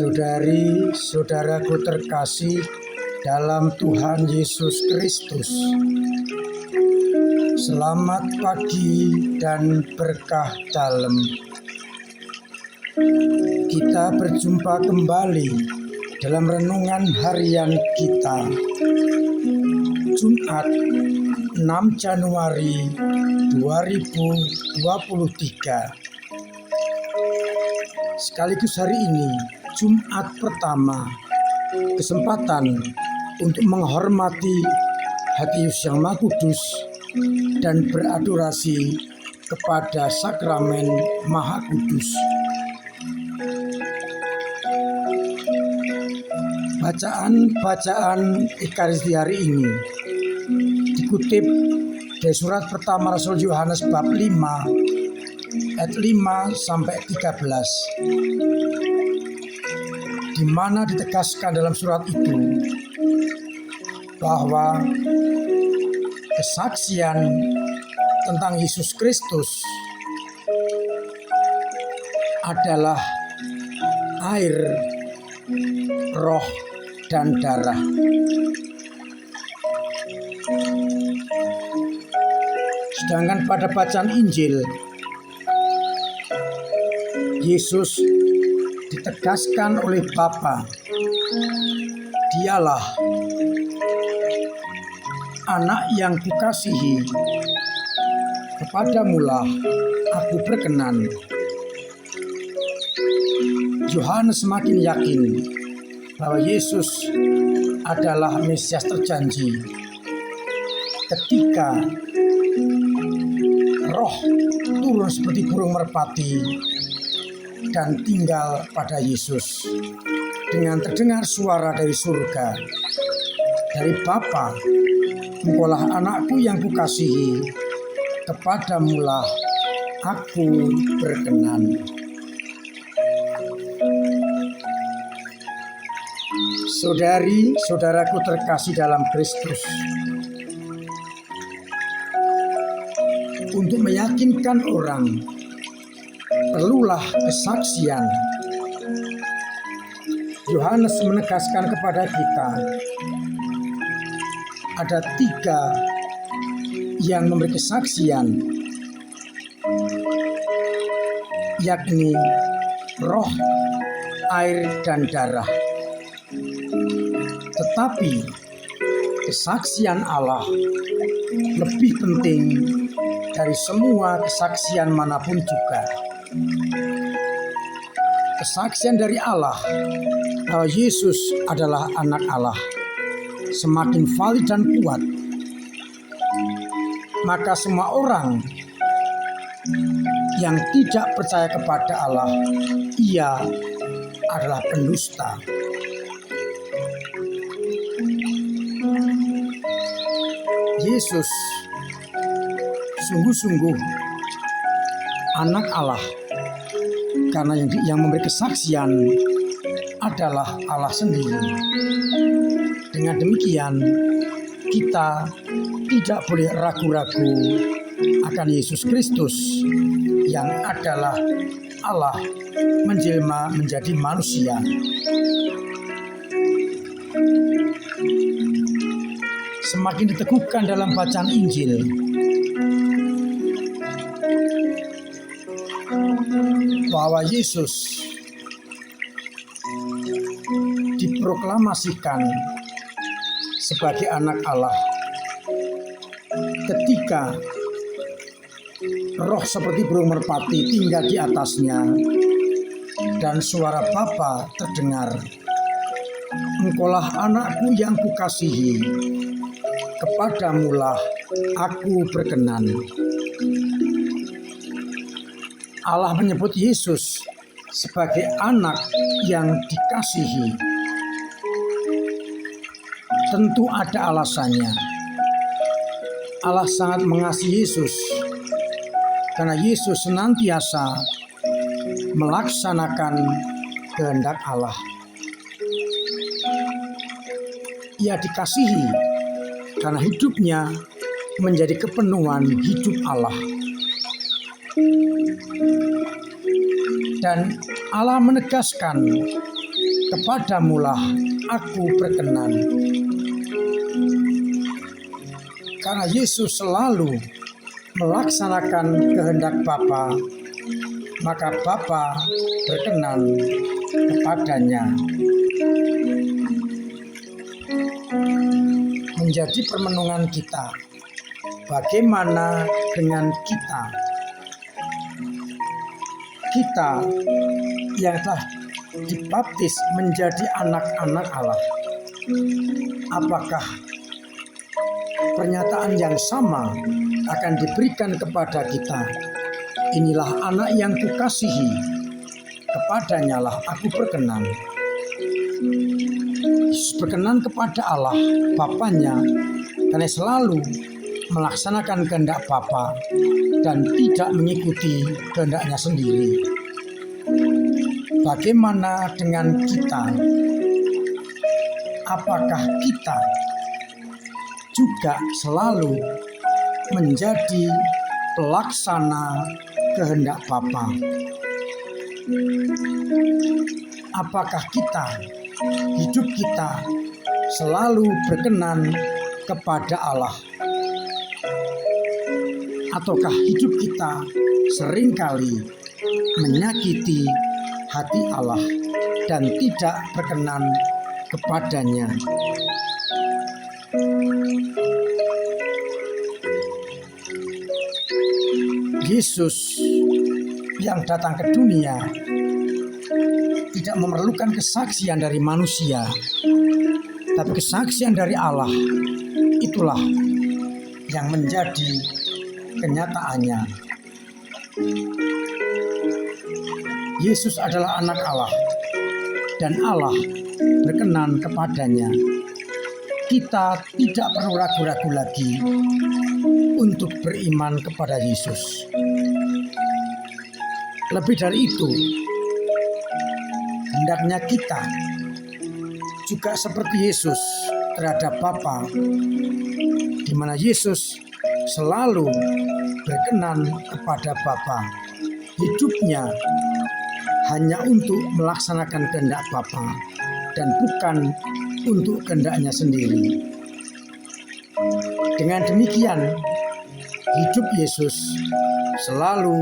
Saudari-saudaraku terkasih dalam Tuhan Yesus Kristus, selamat pagi dan berkah dalam. Kita berjumpa kembali dalam renungan harian kita, Jumat 6 Januari 2023. Sekaligus hari ini, Jumat pertama, kesempatan untuk menghormati hati Yesus yang Maha Kudus dan beradorasi kepada sakramen Maha Kudus. Bacaan Ekaristi hari ini dikutip dari surat pertama Rasul Yohanes bab 5 ayat 5 sampai 13, di mana ditegaskan dalam surat itu bahwa kesaksian tentang Yesus Kristus adalah air, roh, dan darah. Sedangkan pada bacaan Injil, Yesus ditegaskan oleh Bapa, Dialah anak yang kukasihi, kepadamulah aku berkenan. Yohanes semakin yakin bahwa Yesus adalah Mesias terjanji ketika roh turun seperti burung merpati dan tinggal pada Yesus. Dengan terdengar suara dari surga, dari Bapa, Engkaulah anakku yang kukasihi, kepadamulah aku berkenan. Saudari-saudaraku terkasih dalam Kristus, untuk meyakinkan orang perlulah kesaksian. Yohanes menegaskan kepada kita ada 3 yang memberi kesaksian, yakni roh, air, dan darah. Tetapi kesaksian Allah lebih penting dari semua kesaksian manapun juga. Kesaksian dari Allah bahwa Yesus adalah anak Allah semakin valid dan kuat. Maka semua orang yang tidak percaya kepada Allah, ia adalah pendusta. Yesus sungguh-sungguh anak Allah, karena yang memberi kesaksian adalah Allah sendiri. Dengan demikian, kita tidak boleh ragu-ragu akan Yesus Kristus yang adalah Allah menjelma menjadi manusia. Semakin diteguhkan dalam bacaan Injil bahwa Yesus diproklamasikan sebagai anak Allah ketika roh seperti burung merpati tinggal di atasnya dan suara Bapa terdengar, Engkaulah anakku yang kukasihi, kepadamulah aku berkenan. Allah menyebut Yesus sebagai anak yang dikasihi. Tentu ada alasannya. Allah sangat mengasihi Yesus karena Yesus senantiasa melaksanakan kehendak Allah. Ia dikasihi karena hidupnya menjadi kepenuhan hidup Allah. Dan Allah menegaskan kepadamulah aku berkenan. Karena Yesus selalu melaksanakan kehendak Bapa, maka Bapa berkenan kepadanya. Menjadi permenungan kita, bagaimana dengan kita? Kita yang telah dibaptis menjadi anak-anak Allah, apakah pernyataan yang sama akan diberikan kepada kita? Inilah anak yang kukasihi, kepadanya lah aku berkenan. Yesus berkenan kepada Allah Bapanya karena selalu melaksanakan kehendak Bapa dan tidak mengikuti kehendaknya sendiri. Bagaimana dengan kita? Apakah kita juga selalu menjadi pelaksana kehendak Bapa? Apakah hidup kita selalu berkenan kepada Allah? Ataukah hidup kita seringkali menyakiti hati Allah dan tidak berkenan kepadanya? Yesus yang datang ke dunia tidak memerlukan kesaksian dari manusia, tapi kesaksian dari Allah. Itulah yang menjadi kenyataannya. Yesus adalah anak Allah dan Allah berkenan kepadanya. Kita tidak perlu ragu-ragu lagi untuk beriman kepada Yesus. Lebih dari itu, hendaknya kita juga seperti Yesus terhadap Bapa, di mana Yesus selalu berkenan kepada Bapa. Hidupnya hanya untuk melaksanakan kehendak Bapa dan bukan untuk kehendaknya sendiri. Dengan demikian, hidup Yesus selalu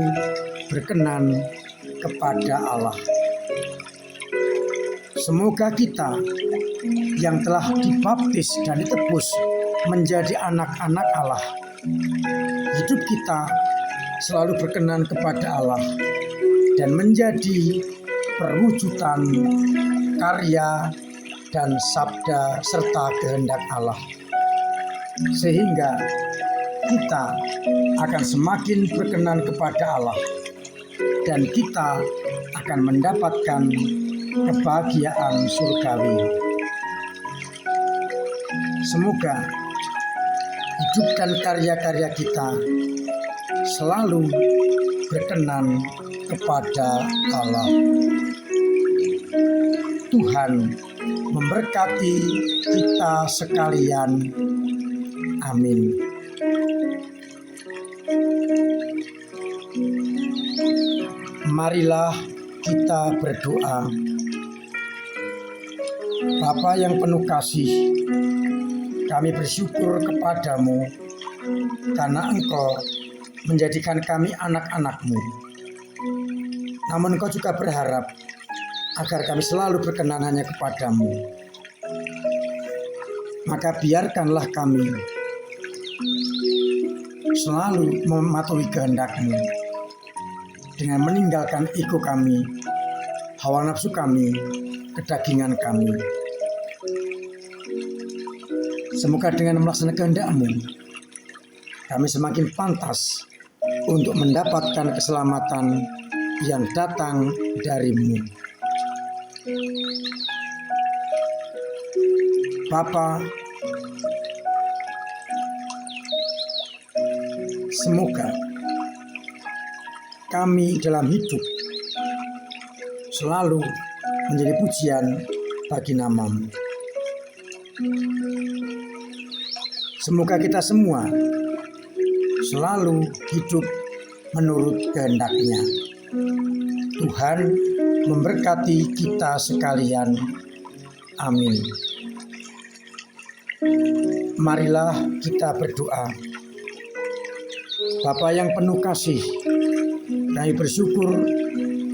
berkenan kepada Allah. Semoga kita yang telah dibaptis dan ditebus menjadi anak-anak Allah, hidup kita selalu berkenan kepada Allah dan menjadi perwujudan karya dan sabda serta kehendak Allah, sehingga kita akan semakin berkenan kepada Allah dan kita akan mendapatkan kebahagiaan surgawi. Semoga hidup dan karya-karya kita selalu berkenan kepada Allah. Tuhan memberkati kita sekalian. Amin. Marilah kita berdoa. Bapa yang penuh kasih, kami bersyukur kepadamu karena Engkau menjadikan kami anak-anak-Mu. Namun Engkau juga berharap agar kami selalu berkenan hanya kepadamu. Maka biarkanlah kami selalu mematuhi kehendak-Mu dengan meninggalkan ego kami, hawa nafsu kami, kedagingan kami. Semoga dengan melaksanakan kehendak-Mu, kami semakin pantas untuk mendapatkan keselamatan yang datang dari-Mu. Bapa, semoga kami dalam hidup selalu menjadi pujian bagi nama-Mu. Semoga kita semua selalu hidup menurut kehendak-Nya. Tuhan memberkati kita sekalian. Amin. Marilah kita berdoa. Bapa yang penuh kasih, kami bersyukur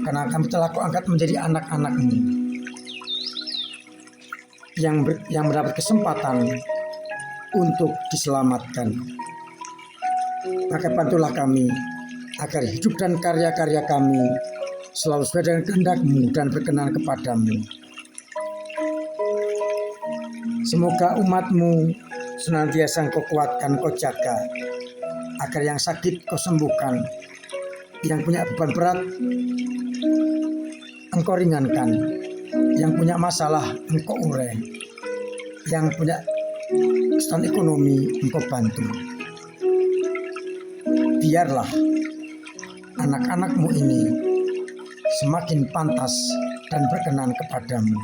karena kami telah Kau angkat menjadi anak-anak-Mu yang mendapat kesempatan untuk diselamatkan. Maka bantulah kami agar hidup dan karya-karya kami selalu sesuai dengan kehendak-Mu dan berkenan kepadamu. Semoga umat-Mu senantiasa Engkau kuatkan, Kau jaga, agar yang sakit Kau sembuhkan, yang punya beban berat Engkau ringankan, yang punya masalah Engkau urai, yang punya kesulitan ekonomi Engkau bantu. Biarlah anak-anak-Mu ini semakin pantas dan berkenan kepadamu.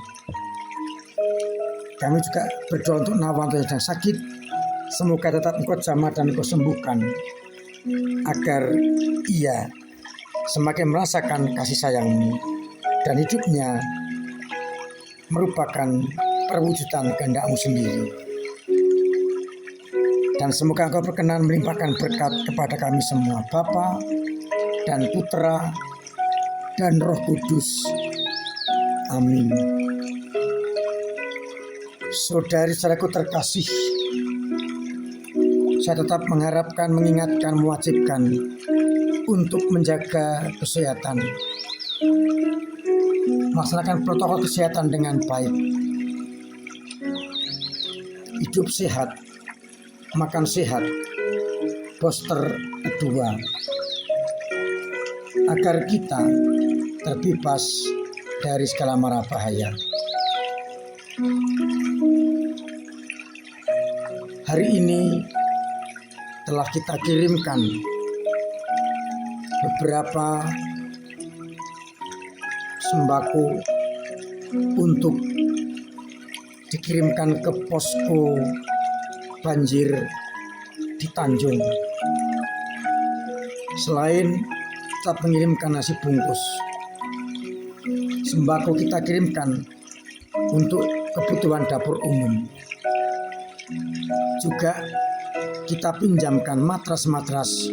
Kami juga berdoa untuk Nawanto yang sedang sakit, semoga tetap Engkau jamah dan Engkau sembuhkan, agar ia semakin merasakan kasih sayang-Mu dan hidupnya merupakan perwujudan kehendak-Mu sendiri. Dan semoga Engkau berkenan melimpahkan berkat kepada kami semua, Bapa dan Putra dan Roh Kudus. Amin. Saudari-saudaraku terkasih, saya tetap mengharapkan, mengingatkan, mewajibkan untuk menjaga kesehatan, melaksanakan protokol kesehatan dengan baik, hidup sehat, makan sehat, booster kedua, agar kita terbebas dari segala mara bahaya. Hari ini telah kita kirimkan beberapa sembako untuk dikirimkan ke posko banjir di Tanjung. Selain kita mengirimkan nasi bungkus, sembako kita kirimkan untuk kebutuhan dapur umum. Juga kita pinjamkan matras-matras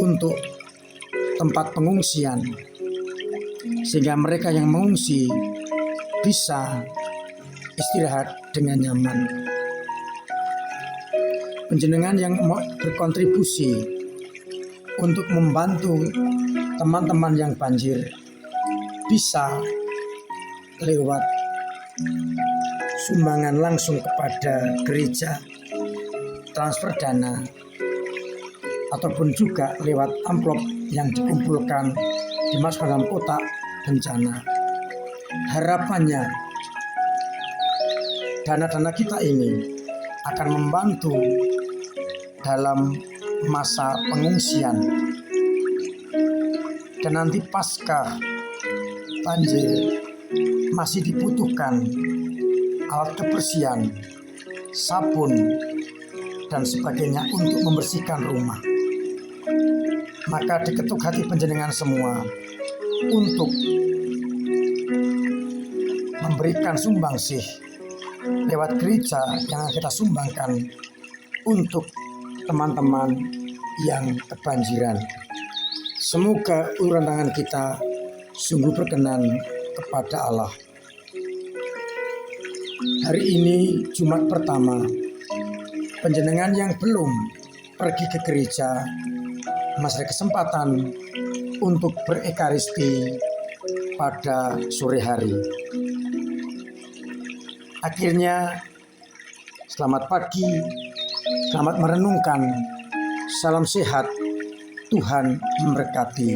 untuk tempat pengungsian, sehingga mereka yang mengungsi bisa istirahat dengan nyaman. Panjenengan yang mau berkontribusi untuk membantu teman-teman yang banjir bisa lewat sumbangan langsung kepada gereja, transfer dana, ataupun juga lewat amplop yang dikumpulkan dimasukkan dalam kotak bencana. Harapannya dana-dana kita ini akan membantu dalam masa pengungsian, dan nanti pasca banjir masih dibutuhkan alat kebersihan, sabun, dan sebagainya untuk membersihkan rumah. Maka diketuk hati panjenengan semua untuk memberikan sumbangsih lewat gereja yang kita sumbangkan untuk teman-teman yang kebanjiran. Semoga uluran tangan kita sungguh berkenan kepada Allah. Hari ini Jumat pertama, panjenengan yang belum pergi ke gereja masih ada kesempatan untuk berekaristi pada sore hari. Akhirnya, selamat pagi, selamat merenungkan, salam sehat, Tuhan memberkati.